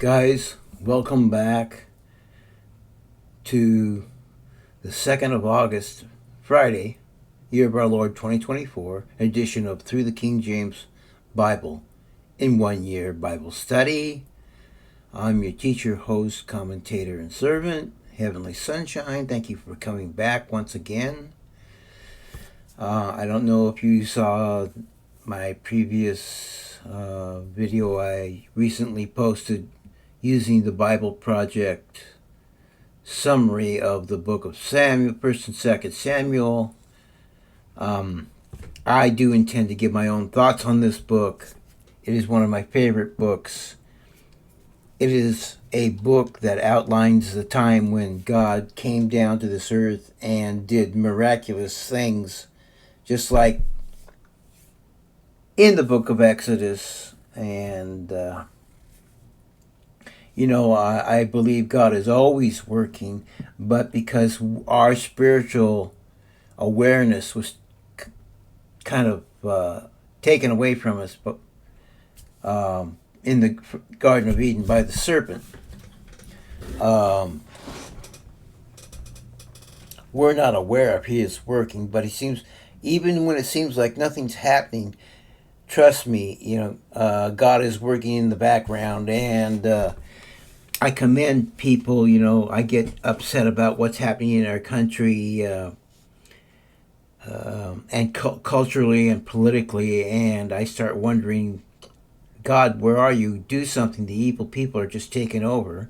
Guys, welcome back to the 2nd of August, Friday, year of our Lord 2024, edition of Through the King James Bible in 1 year Bible study. I'm your teacher, host, commentator, and servant, Heavenly Sunshine. Thank you for coming back once again. I don't know if you saw my previous video I recently posted using the Bible Project summary of the book of Samuel, 1st and 2nd Samuel. I do intend to give my own thoughts on this book. It is one of my favorite books. It is a book that outlines the time when God came down to this earth and did miraculous things, just like in the book of Exodus. And I believe God is always working, but because our spiritual awareness was kind of taken away from us in the Garden of Eden by the serpent, we're not aware of His working, but even when it seems like nothing's happening, trust me, God is working in the background. And I commend people. I get upset about what's happening in our country and culturally and politically, and I start wondering, God, where are you? Do something. The evil people are just taking over.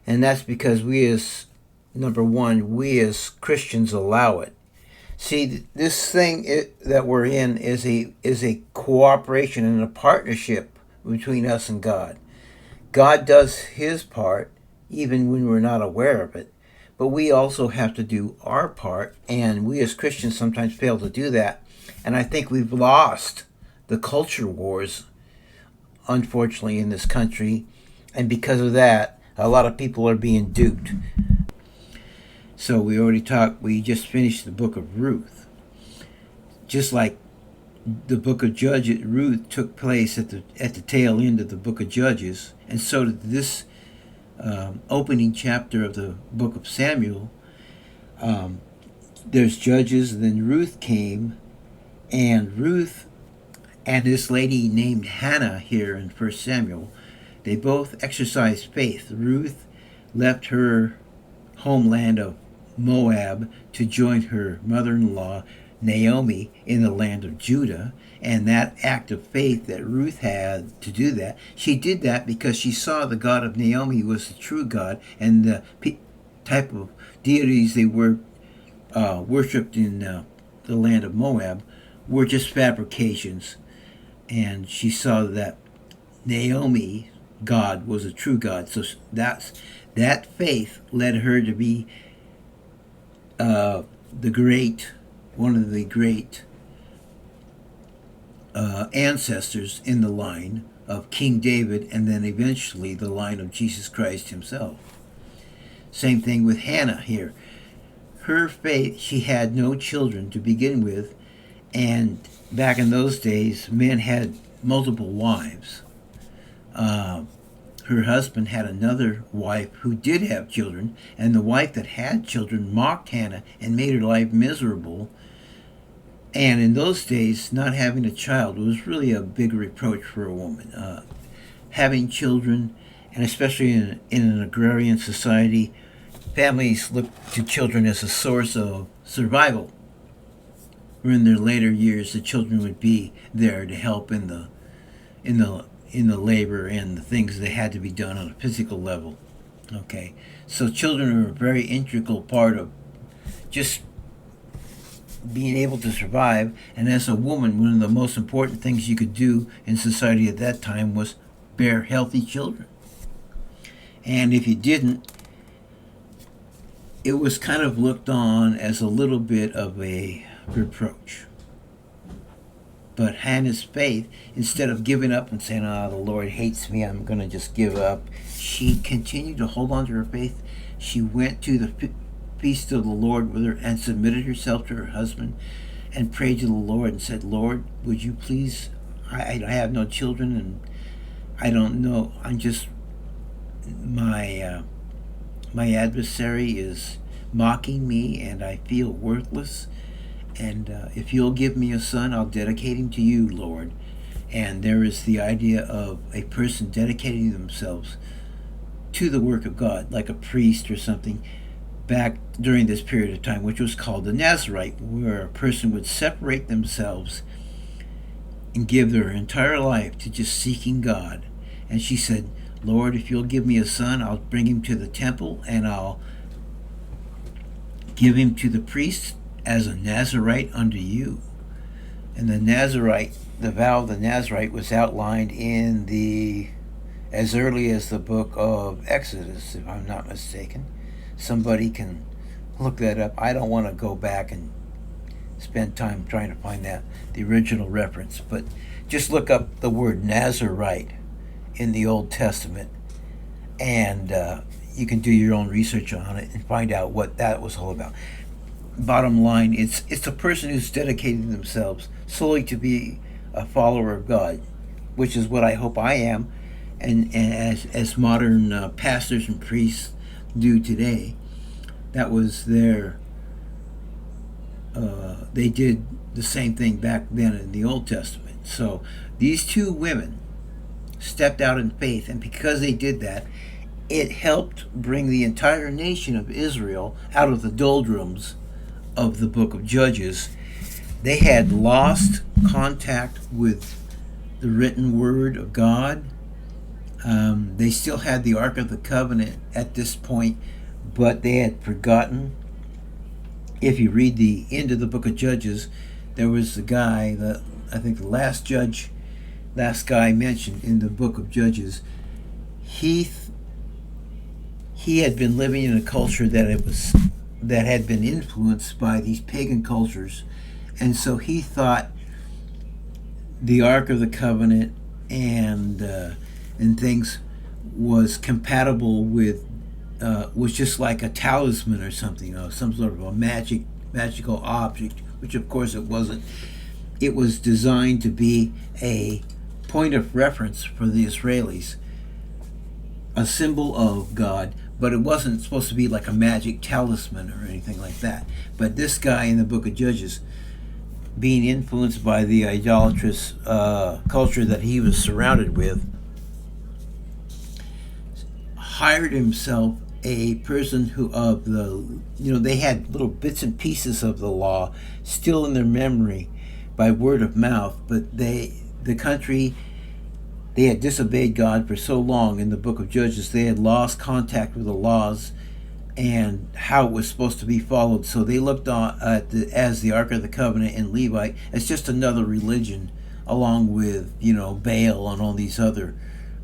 And that's because we as Christians allow it. See, this thing that we're in is a cooperation and a partnership between us and God. God does His part even when we're not aware of it, but we also have to do our part, and we as Christians sometimes fail to do that. And I think we've lost the culture wars, unfortunately, in this country, and because of that, a lot of people are being duped. So we just finished the book of Ruth. Just like the book of Judges, Ruth took place at the tail end of the book of Judges, and so did this opening chapter of the book of Samuel. There's Judges, and then Ruth came, and Ruth and this lady named Hannah here in 1 Samuel, they both exercised faith. Ruth left her homeland of Moab to join her mother-in-law Naomi in the land of Judah, and that act of faith that Ruth had to do that, she did that because she saw the God of Naomi was the true God, and the type of deities they were worshipped in the land of Moab were just fabrications. And she saw that Naomi God was a true God. So that faith led her to be one of the great ancestors in the line of King David, and then eventually the line of Jesus Christ Himself. Same thing with Hannah here. Her faith, she had no children to begin with, and back in those days, men had multiple wives. Her husband had another wife who did have children, and the wife that had children mocked Hannah and made her life miserable. And in those days, not having a child was really a big reproach for a woman. Having children, and especially in an agrarian society, families looked to children as a source of survival. In their later years, the children would be there to help in the labor and the things that had to be done on a physical level. Okay, so children are a very integral part of just being able to survive. And as a woman, one of the most important things you could do in society at that time was bear healthy children. And if you didn't, it was kind of looked on as a little bit of a reproach. But Hannah's faith, instead of giving up and saying, the Lord hates me, I'm going to just give up, she continued to hold on to her faith. She went to the feast of the Lord with her and submitted herself to her husband and prayed to the Lord and said, Lord, would you please, I have no children, and I don't know, I'm just my adversary is mocking me, and I feel worthless. And if you'll give me a son, I'll dedicate him to you, Lord. And there is the idea of a person dedicating themselves to the work of God, like a priest or something, back during this period of time, which was called the Nazarite, where a person would separate themselves and give their entire life to just seeking God. And she said, Lord, if you'll give me a son, I'll bring him to the temple and I'll give him to the priest as a Nazarite unto you. And the vow of the Nazarite was outlined in as early as the book of Exodus, if I'm not mistaken. Somebody can look that up. I don't want to go back and spend time trying to find the original reference, but just look up the word Nazarite in the Old Testament, and you can do your own research on it and find out what that was all about. Bottom line, it's a person who's dedicated themselves solely to be a follower of God, which is what I hope I am, and as modern pastors and priests do today. That was their they did the same thing back then in the Old Testament. So these two women stepped out in faith, and because they did that, it helped bring the entire nation of Israel out of the doldrums of the book of Judges. They had lost contact with the written word of God. They still had the Ark of the Covenant at this point, but they had forgotten. If you read the end of the book of Judges, there was the guy, I think the last guy mentioned in the book of Judges. He had been living in a culture that had been influenced by these pagan cultures, and so he thought the Ark of the Covenant and things was compatible with was just like a talisman or something, some sort of a magical object, which of course it wasn't. It was designed to be a point of reference for the Israelis, a symbol of God, but it wasn't supposed to be like a magic talisman or anything like that. But this guy in the book of Judges, being influenced by the idolatrous culture that he was surrounded with, hired himself a person who they had little bits and pieces of the law still in their memory by word of mouth, but they had disobeyed God for so long in the book of Judges. They had lost contact with the laws and how it was supposed to be followed. So they looked on as the Ark of the Covenant and Levite as just another religion, along with Baal and all these other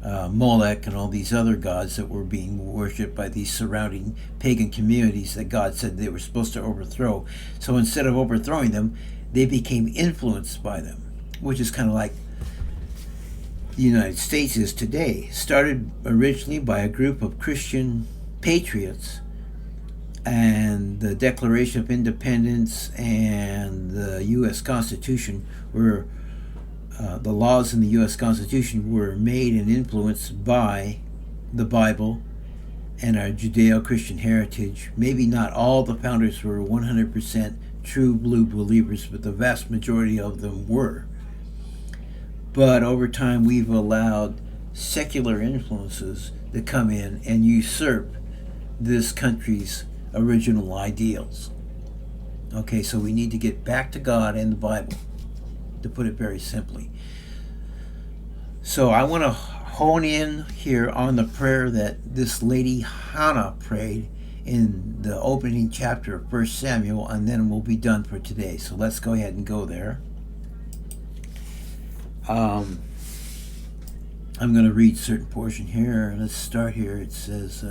Molech and all these other gods that were being worshipped by these surrounding pagan communities that God said they were supposed to overthrow. So instead of overthrowing them, they became influenced by them, which is kind of like the United States is today. Started originally by a group of Christian patriots, and the Declaration of Independence and the U.S. Constitution were the laws in the U.S. Constitution were made and influenced by the Bible and our Judeo-Christian heritage. Maybe not all the founders were 100% true blue believers, but the vast majority of them were. But over time, we've allowed secular influences to come in and usurp this country's original ideals. Okay, so we need to get back to God and the Bible, to put it very simply. So I want to hone in here on the prayer that this lady Hannah prayed in the opening chapter of 1 Samuel, and then we'll be done for today. So let's go ahead and go there. I'm going to read a certain portion here. Let's start here. It says,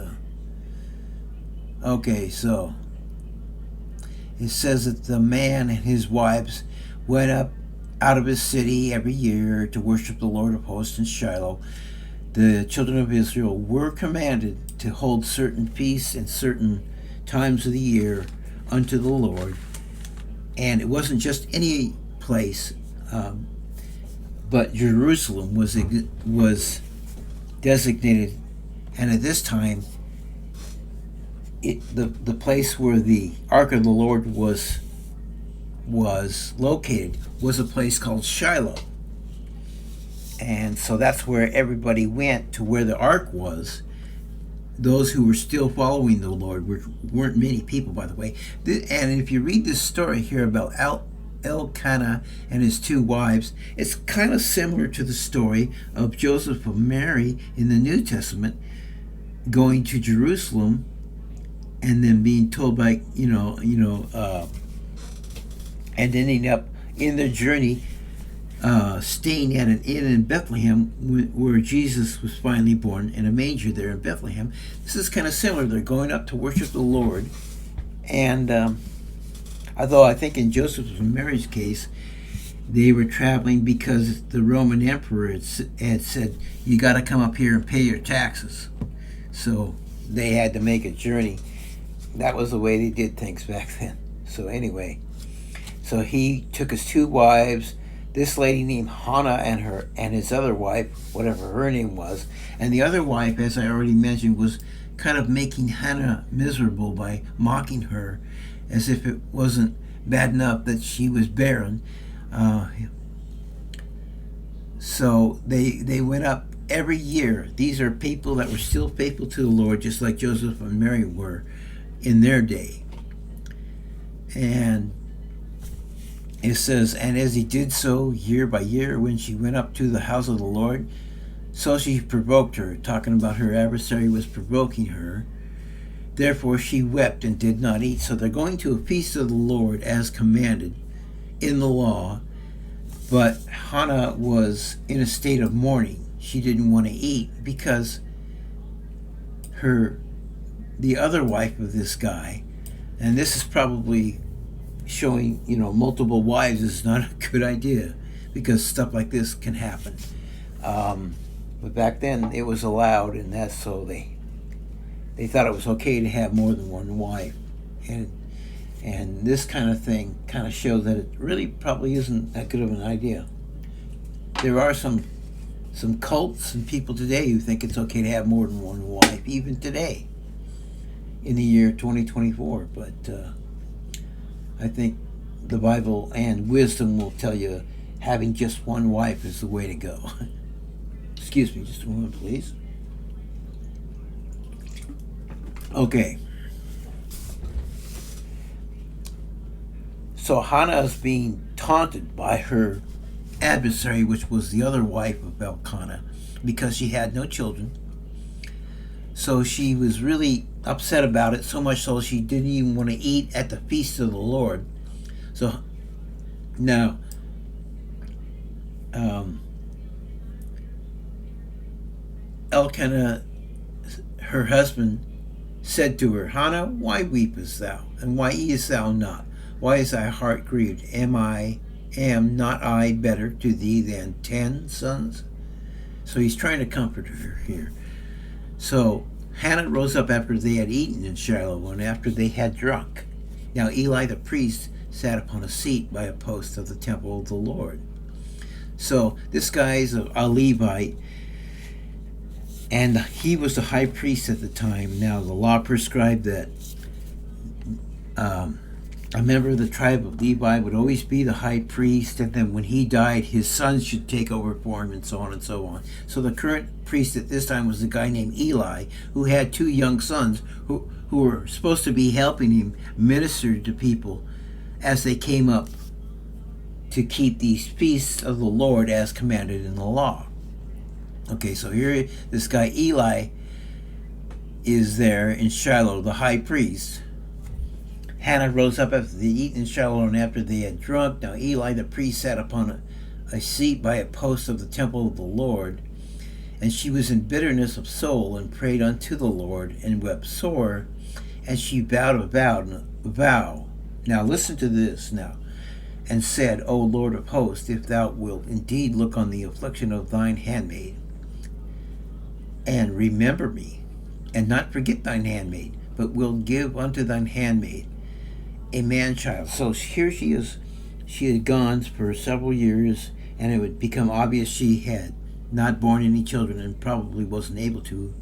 it says that the man and his wives went up out of his city every year to worship the Lord of hosts in Shiloh. The children of Israel were commanded to hold certain feasts in certain times of the year unto the Lord. And it wasn't just any place, but Jerusalem was designated And at this time, the place where the Ark of the Lord was located was a place called Shiloh. And so that's where everybody went, to where the ark was. Those who were still following the Lord weren't many people, by the way. And if you read this story here about Elkanah and his two wives, it's kind of similar to the story of Joseph and Mary in the New Testament, going to Jerusalem and then being told by, and ending up in their journey staying at an inn in Bethlehem, where Jesus was finally born, in a manger there in Bethlehem. This is kind of similar. They're going up to worship the Lord. And although I think in Joseph and Mary's case, they were traveling because the Roman emperor had said, you got to come up here and pay your taxes. So they had to make a journey. That was the way they did things back then. So anyway, so he took his two wives, this lady named Hannah and his other wife, whatever her name was. And the other wife, as I already mentioned, was kind of making Hannah miserable by mocking her, as if it wasn't bad enough that she was barren. So they went up every year. These are people that were still faithful to the Lord, just like Joseph and Mary were in their day. And it says, and as he did so year by year, when she went up to the house of the Lord, so she provoked her, talking about her adversary was provoking her. Therefore she wept and did not eat. So they're going to a feast of the Lord as commanded in the law, but Hannah was in a state of mourning. She didn't want to eat because the other wife of this guy, and this is probably showing, multiple wives is not a good idea, because stuff like this can happen. But back then it was allowed, and that's so they thought it was okay to have more than one wife. And this kind of thing kind of shows that it really probably isn't that good of an idea. There are some cults and people today who think it's okay to have more than one wife, even today, in the year 2024. But I think the Bible and wisdom will tell you having just one wife is the way to go. Excuse me, just a moment, please. Okay. So Hannah is being taunted by her adversary, which was the other wife of Elkanah, because she had no children. So she was really upset about it, so much so she didn't even want to eat at the feast of the Lord. So now, Elkanah, her husband, said to her, Hannah, why weepest thou, and why eatest thou not? Why is thy heart grieved? Am not I better to thee than 10 sons? So he's trying to comfort her here. So Hannah rose up after they had eaten in Shiloh, and after they had drunk. Now Eli the priest sat upon a seat by a post of the temple of the Lord. So this guy is a Levite, and he was the high priest at the time. Now the law prescribed that a member of the tribe of Levi would always be the high priest, and then when he died, his sons should take over for him, and so on and so on. So the current priest at this time was a guy named Eli, who had 2 young sons who were supposed to be helping him minister to people as they came up to keep these feasts of the Lord as commanded in the law. Okay, so here this guy Eli is there in Shiloh, the high priest. Hannah rose up after they eaten in Shiloh, and after they had drunk. Now Eli the priest sat upon a seat by a post of the temple of the Lord, and she was in bitterness of soul, and prayed unto the Lord, and wept sore, and she vowed a vow. Now listen to this now. And said, O Lord of hosts, if thou wilt indeed look on the affliction of thine handmaid, and remember me, and not forget thine handmaid, but wilt give unto thine handmaid a man-child. So here she is. She had gone for several years, and it would become obvious she had not borne any children, and probably wasn't able to.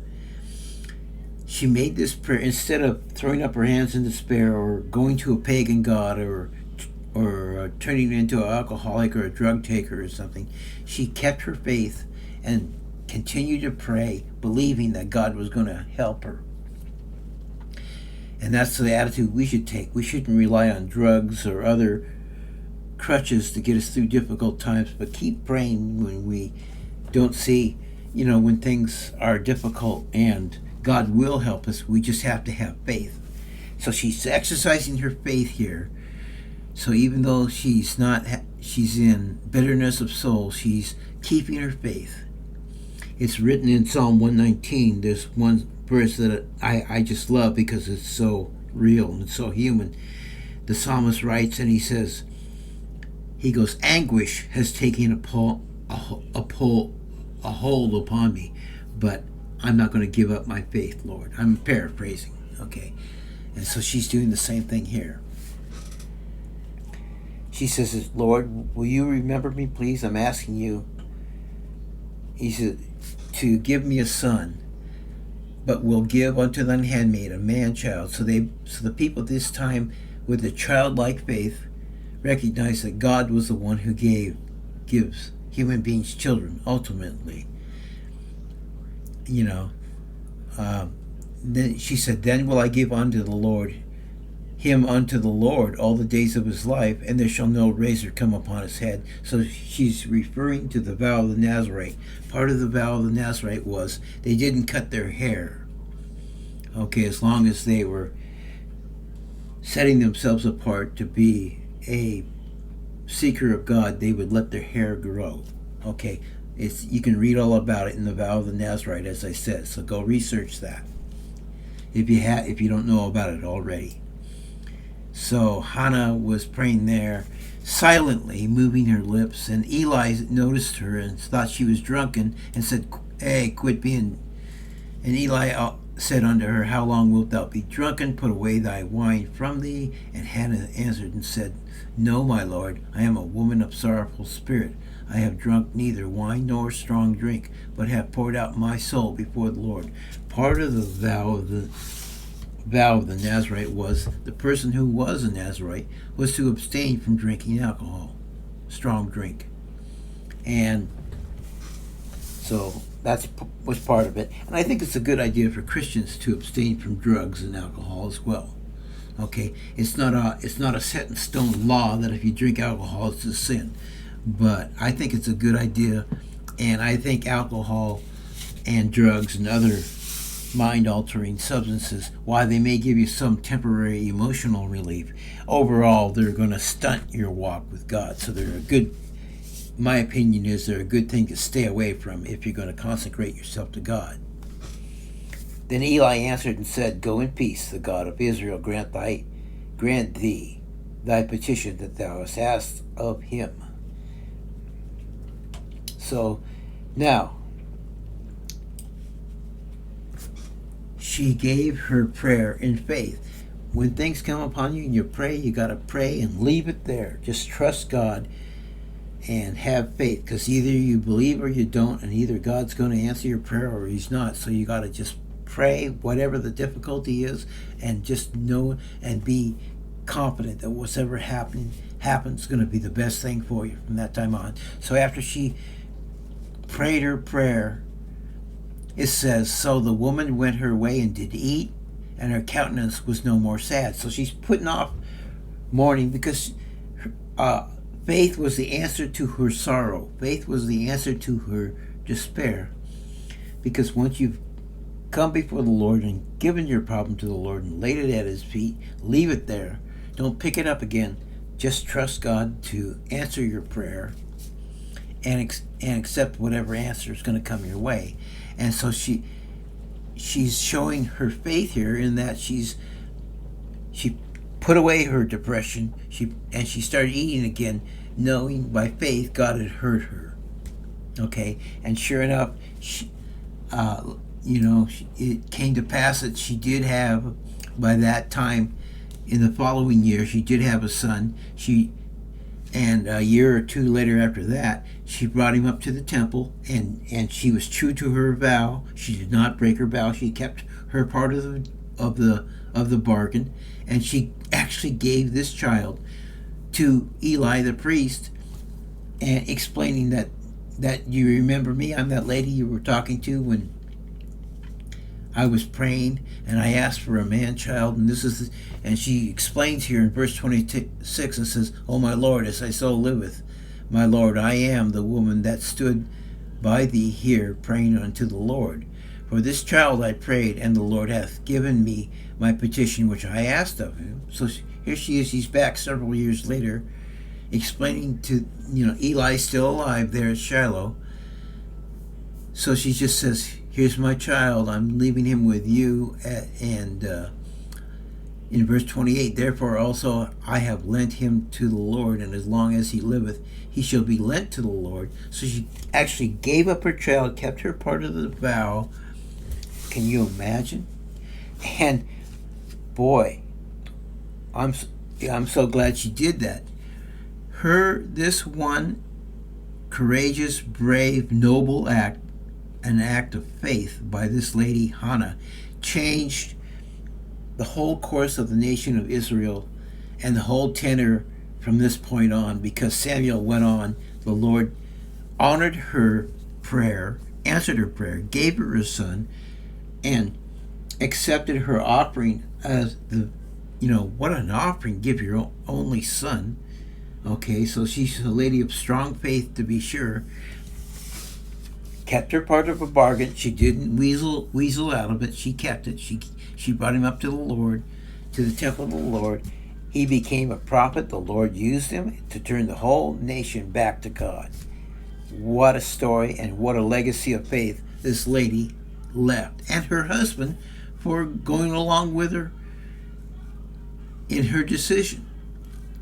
she made this prayer instead of throwing up her hands in despair or going to a pagan god or turning into an alcoholic or a drug taker or something. She kept her faith and continued to pray, believing that God was going to help her. And that's the attitude we should take. We shouldn't rely on drugs or other crutches to get us through difficult times, but keep praying when we don't see, when things are difficult, and God will help us. We just have to have faith. So she's exercising her faith here. So even though she's in bitterness of soul, she's keeping her faith. It's written in Psalm 119. There's one verse that I just love because it's so real and it's so human. The psalmist writes, and he goes, anguish has taken a hold upon me, but I'm not going to give up my faith, Lord. I'm paraphrasing, okay? And so she's doing the same thing here. She says, Lord, will you remember me, please? I'm asking you. He said, to give me a son, but will give unto thine handmaid a man-child. So the people this time, with a childlike faith, recognized that God was the one who gives human beings children, ultimately. Then she said, then will I give unto the Lord him unto the Lord all the days of his life, and there shall no razor come upon his head. So she's referring to the vow of the Nazarite. Part of the vow of the Nazarite was they didn't cut their hair. Okay, as long as they were setting themselves apart to be a seeker of God, they would let their hair grow. Okay, you can read all about it in the vow of the Nazarite, as I said. So go research that if you don't know about it already. So Hannah was praying there, silently moving her lips, and Eli noticed her and thought she was drunken and said, hey, quit being. And Eli said unto her, how long wilt thou be drunken? Put away thy wine from thee. And Hannah answered and said, no, my lord, I am a woman of sorrowful spirit. I have drunk neither wine nor strong drink, but have poured out my soul before the Lord. Part of the vow of the Nazarite was the person who was a Nazarite was to abstain from drinking alcohol, strong drink. And so that was part of it. And I think it's a good idea for Christians to abstain from drugs and alcohol as well. Okay, it's not a set in stone law that if you drink alcohol it's a sin, but I think it's a good idea. And I think alcohol and drugs and other mind-altering substances, while they may give you some temporary emotional relief, overall they're going to stunt your walk with God. So my opinion is they're a good thing to stay away from if you're going to consecrate yourself to God. Then Eli answered and said, go in peace, the God of Israel grant thee thy petition that thou hast asked of him. So now she gave her prayer in faith. When things come upon you and you pray, you got to pray and leave it there. Just trust God and have faith, because either you believe or you don't, and either God's going to answer your prayer or he's not. So you got to just pray whatever the difficulty is, and just know and be confident that whatever happens is going to be the best thing for you from that time on. So after she prayed her prayer, it says, so the woman went her way and did eat, and her countenance was no more sad. So she's putting off mourning because faith was the answer to her sorrow. Faith was the answer to her despair. Because once you've come before the Lord and given your problem to the Lord and laid it at his feet, leave it there. Don't pick it up again. Just trust God to answer your prayer and accept whatever answer is going to come your way. And so she's showing her faith here in that she put away her depression. She started eating again, knowing by faith God had heard her. Okay, and sure enough, it came to pass that she did have, by that time, in the following year, she did have a son. And a year or two later after that, she brought him up to the temple, and she was true to her vow. She did not break her vow. She kept her part of the bargain, and she actually gave this child to Eli the priest, and explaining that you remember me, I'm that lady you were talking to when I was praying and I asked for a man child, and and she explains here in verse 26, and says, "Oh my Lord, as thy soul liveth, my Lord, I am the woman that stood by thee here praying unto the Lord. For this child I prayed, and the Lord hath given me my petition which I asked of him." So here she is, she's back several years later, explaining to, Eli's still alive there at Shiloh. So she just says, "Here's my child, I'm leaving him with you." And in verse 28, "Therefore also I have lent him to the Lord, and as long as he liveth, he shall be lent to the Lord." So she actually gave up her child, kept her part of the vow. Can you imagine? And boy, I'm so glad she did that. This one courageous, brave, noble act, an act of faith by this lady Hannah, changed the whole course of the nation of Israel and the whole tenor from this point on, because Samuel went on. The Lord honored her prayer, answered her prayer, gave her a son, and accepted her offering as what an offering, give your only son. Okay, so she's a lady of strong faith, to be sure. Kept her part of a bargain. She didn't weasel out of it. She kept it. She brought him up to the Lord, to the temple of the Lord. He became a prophet. The Lord used him to turn the whole nation back to God. What a story, and what a legacy of faith this lady left, and her husband for going along with her in her decision,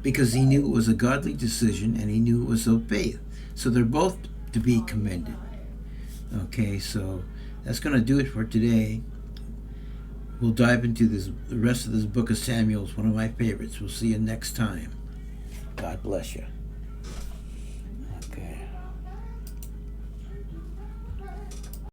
because he knew it was a godly decision and he knew it was of faith. So they're both to be commended. Okay, so that's going to do it for today. We'll dive into the rest of this book of Samuel. It's one of my favorites. We'll see you next time. God bless you.